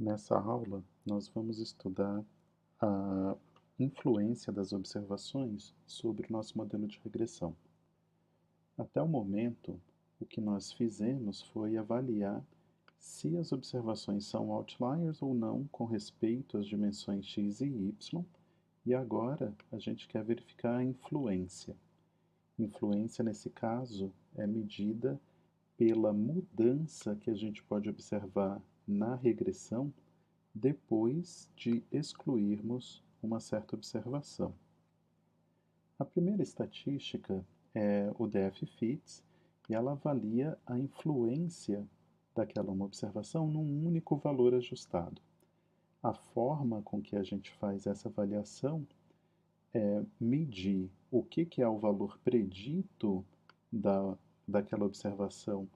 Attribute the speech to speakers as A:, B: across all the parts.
A: Nessa aula, nós vamos estudar a influência das observações sobre o nosso modelo de regressão. Até o momento, o que nós fizemos foi avaliar se as observações são outliers ou não com respeito às dimensões x e y, e agora a gente quer verificar a influência. Influência, nesse caso, é medida pela mudança que a gente pode observar na regressão depois de excluirmos uma certa observação. A primeira estatística é o DF-Fits e ela avalia a influência daquela uma observação num único valor ajustado. A forma com que a gente faz essa avaliação é medir o que é o valor predito daquela observação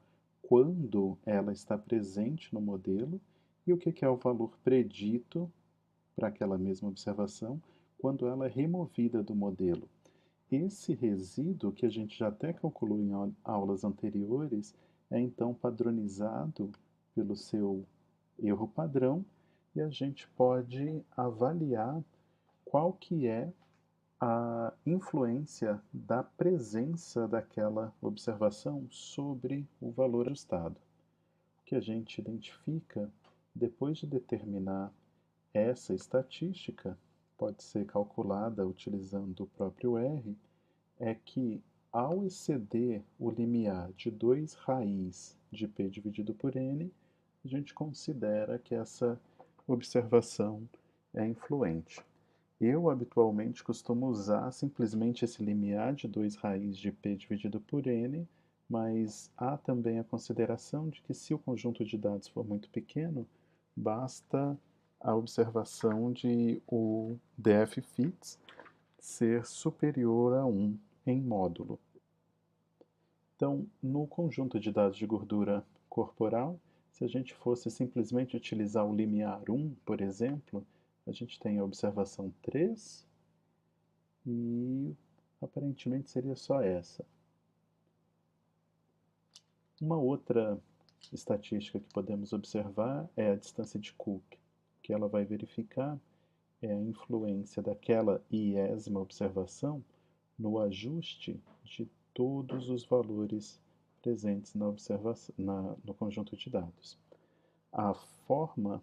A: quando ela está presente no modelo e o que é o valor predito para aquela mesma observação quando ela é removida do modelo. Esse resíduo, que a gente já até calculou em aulas anteriores, é então padronizado pelo seu erro padrão e a gente pode avaliar qual que é a influência da presença daquela observação sobre o valor ajustado. O que a gente identifica, depois de determinar essa estatística, pode ser calculada utilizando o próprio R, é que ao exceder o limiar de 2 raiz de p dividido por n, a gente considera que essa observação é influente. Eu habitualmente costumo usar simplesmente esse limiar de 2 raiz de p dividido por n, mas há também a consideração de que se o conjunto de dados for muito pequeno, basta a observação de o DF-Fits ser superior a 1 em módulo. Então, no conjunto de dados de gordura corporal, se a gente fosse simplesmente utilizar o limiar 1, por exemplo, a gente tem a observação 3 e aparentemente seria só essa. Uma outra estatística que podemos observar é a distância de Cook, que ela vai verificar é a influência daquela iésima observação no ajuste de todos os valores presentes no conjunto de dados. A forma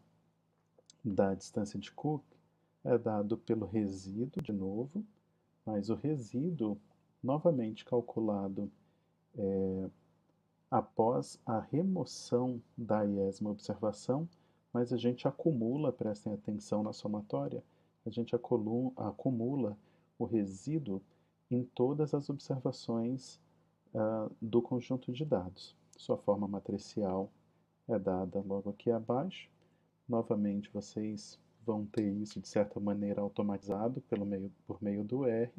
A: da distância de Cook é dado pelo resíduo, de novo, mas o resíduo, novamente calculado após a remoção da iésima observação, mas a gente acumula, prestem atenção na somatória, a gente acumula o resíduo em todas as observações do conjunto de dados. Sua forma matricial é dada logo aqui abaixo. Novamente, vocês vão ter isso de certa maneira automatizado por meio do R,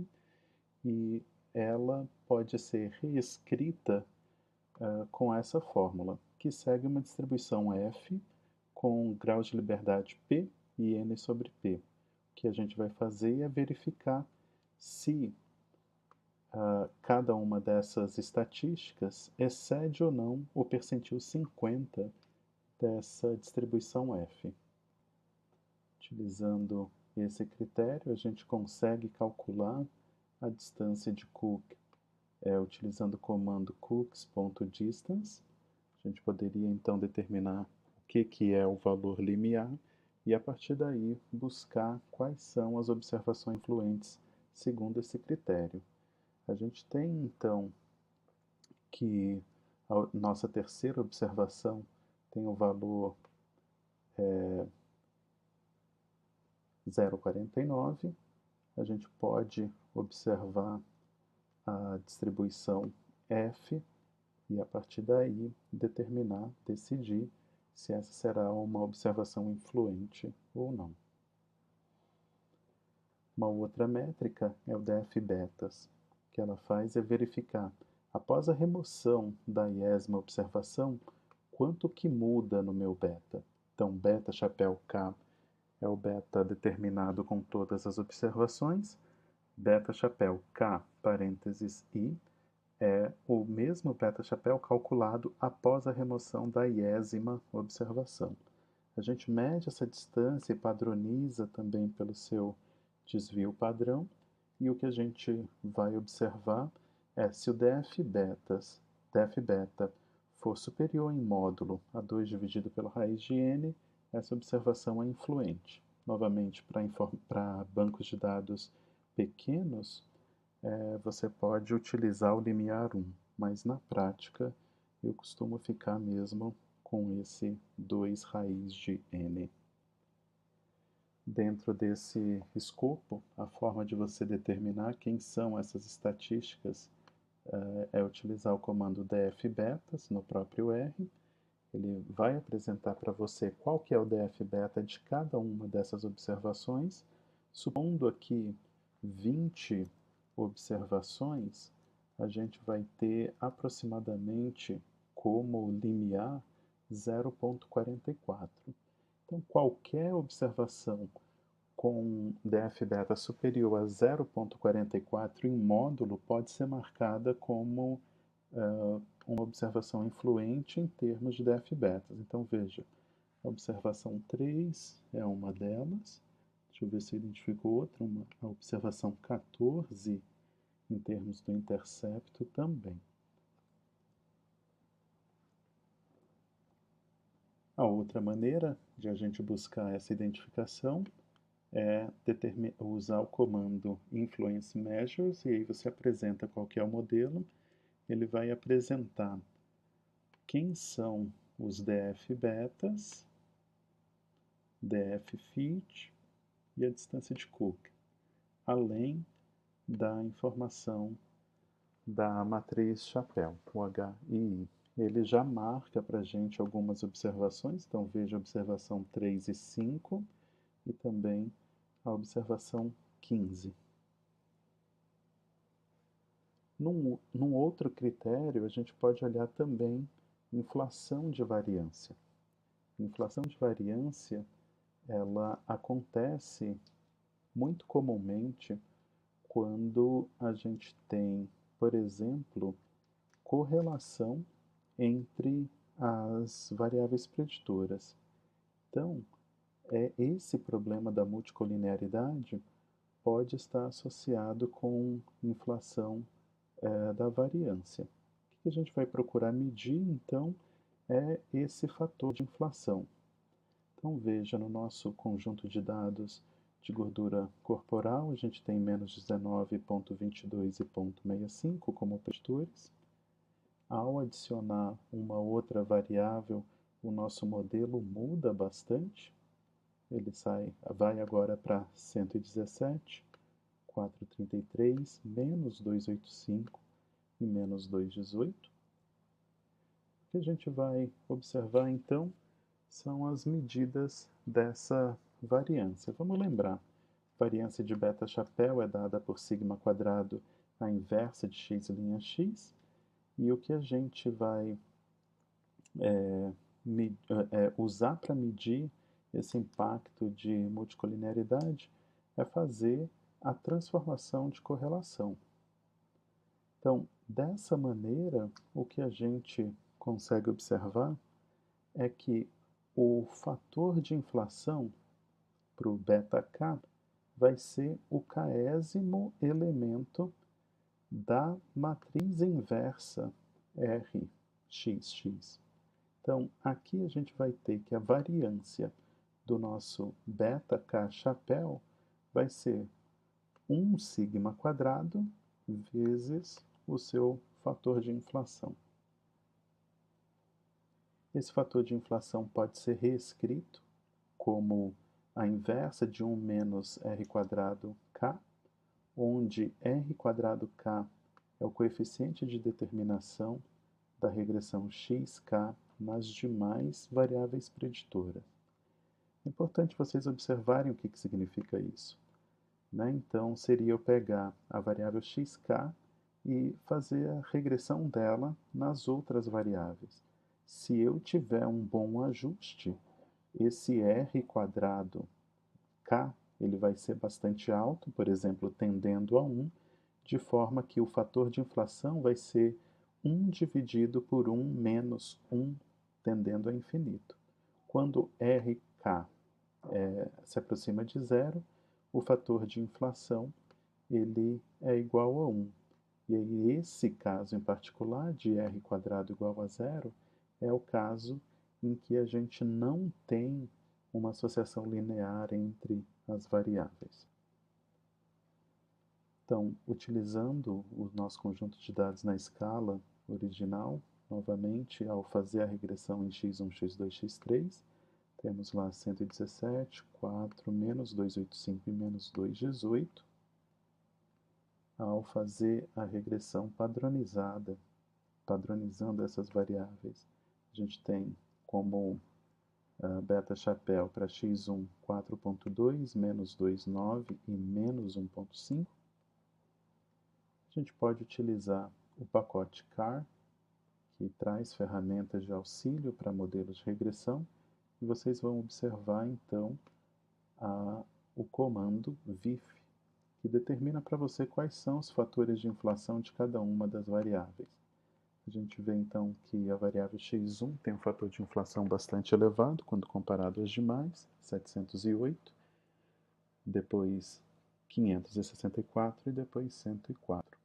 A: e ela pode ser reescrita com essa fórmula, que segue uma distribuição F com graus de liberdade P e N sobre P. O que a gente vai fazer é verificar se cada uma dessas estatísticas excede ou não o percentil 50 dessa distribuição F. Utilizando esse critério, a gente consegue calcular a distância de Cook utilizando o comando cooks.distance. A gente poderia então determinar o que é o valor limiar e a partir daí buscar quais são as observações influentes segundo esse critério. A gente tem então que a nossa terceira observação tem o valor 0,49. A gente pode observar a distribuição F e a partir daí decidir se essa será uma observação influente ou não. Uma outra métrica é o DF-betas. O que ela faz é verificar, após a remoção da iésima observação, quanto que muda no meu beta. Então, beta chapéu K é o beta determinado com todas as observações, beta chapéu K, parênteses I, é o mesmo beta chapéu calculado após a remoção da iésima observação. A gente mede essa distância e padroniza também pelo seu desvio padrão, e o que a gente vai observar é se o df beta for superior em módulo a 2 dividido pela raiz de n, essa observação é influente. Novamente, para bancos de dados pequenos, você pode utilizar o limiar 1, mas na prática eu costumo ficar mesmo com esse 2 raiz de n. Dentro desse escopo, a forma de você determinar quem são essas estatísticas é utilizar o comando dfbetas no próprio R. Ele vai apresentar para você qual que é o dfbeta de cada uma dessas observações. Supondo aqui 20 observações, a gente vai ter aproximadamente como limiar 0,44. Então, qualquer observação com dfbeta superior a 0,44 em módulo pode ser marcada como uma observação influente em termos de dfbetas. Então, veja, a observação 3 é uma delas. Deixa eu ver se eu identifico outra. A observação 14, em termos do intercepto, também. A outra maneira de a gente buscar essa identificação é usar o comando influence measures, e aí você apresenta qual que é o modelo. Ele vai apresentar quem são os df-betas, df-fit e a distância de Cook, além da informação da matriz chapéu, o HII. Ele já marca para a gente algumas observações, então veja a observação 3 e 5 e também a observação 15. Num outro critério, a gente pode olhar também inflação de variância. Inflação de variância, ela acontece muito comumente quando a gente tem, por exemplo, correlação entre as variáveis preditoras. Então, esse problema da multicolinearidade pode estar associado com inflação da variância. O que a gente vai procurar medir, então, é esse fator de inflação. Então, veja, no nosso conjunto de dados de gordura corporal, a gente tem menos 19,22 e 0,65 como preditores. Ao adicionar uma outra variável, o nosso modelo muda bastante. Ele vai agora para 117, 433, menos 285 e menos 218. O que a gente vai observar, então, são as medidas dessa variância. Vamos lembrar, variância de beta-chapéu é dada por sigma quadrado a inversa de x' x, e o que a gente vai usar para medir esse impacto de multicolinearidade é fazer a transformação de correlação. Então, dessa maneira, o que a gente consegue observar é que o fator de inflação para o beta-K vai ser o késimo elemento da matriz inversa Rxx. Então, aqui a gente vai ter que a variância do nosso beta-K chapéu vai ser 1 sigma quadrado vezes o seu fator de inflação. Esse fator de inflação pode ser reescrito como a inversa de 1 menos r quadrado k, onde r quadrado k é o coeficiente de determinação da regressão xk nas demais variáveis preditoras. É importante vocês observarem o que significa isso. Então, seria eu pegar a variável xk e fazer a regressão dela nas outras variáveis. Se eu tiver um bom ajuste, esse r quadrado k ele vai ser bastante alto, por exemplo, tendendo a 1, de forma que o fator de inflação vai ser 1 dividido por 1 menos 1, tendendo a infinito. Quando RK se aproxima de zero, o fator de inflação ele é igual a 1. E aí esse caso em particular, de r quadrado igual a zero, é o caso em que a gente não tem uma associação linear entre as variáveis. Então, utilizando o nosso conjunto de dados na escala original, novamente, ao fazer a regressão em x1, x2, x3, temos lá 117, 4, menos 285 e menos 218. Ao fazer a regressão padronizada, padronizando essas variáveis, a gente tem como beta chapéu para x1 4.2, menos 2,9 e menos 1.5. A gente pode utilizar o pacote CAR, que traz ferramentas de auxílio para modelos de regressão, e vocês vão observar então o comando VIF, que determina para você quais são os fatores de inflação de cada uma das variáveis. A gente vê então que a variável x1 tem um fator de inflação bastante elevado quando comparado às demais, 708, depois 564 e depois 104.